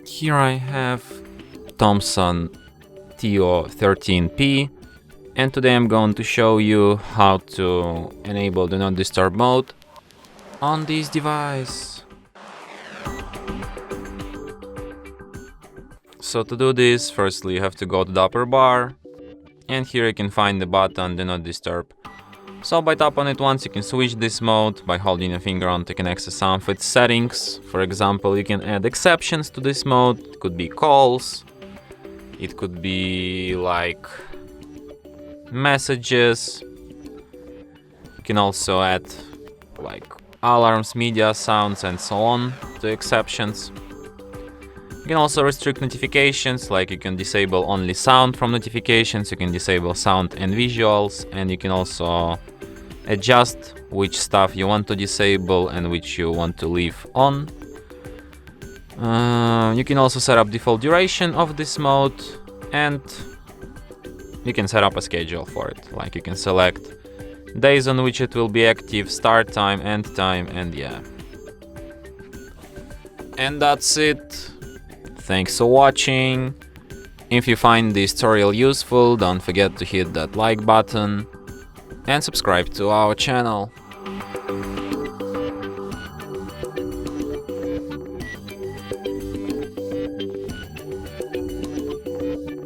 Here I have Thomson TO13P, and today I'm going to show you how to enable Do Not Disturb mode on this device. So to do this, firstly you have to go to the upper bar, and here you can find the button Do Not Disturb. So by tap on it once, you can switch this mode. By holding your finger on it, you can access some of its settings. For example, you can add exceptions to this mode. It could be calls, it could be like messages. You can also add like alarms, media, sounds, and so on to exceptions. You can also restrict notifications, like you can disable only sound from notifications, you can disable sound and visuals, and you can also adjust which stuff you want to disable and which you want to leave on. You can also set up default duration of this mode, and you can set up a schedule for it, like you can select days on which it will be active, start time, end time, and yeah. And that's it. Thanks for watching. If you find this tutorial useful, don't forget to hit that like button and subscribe to our channel.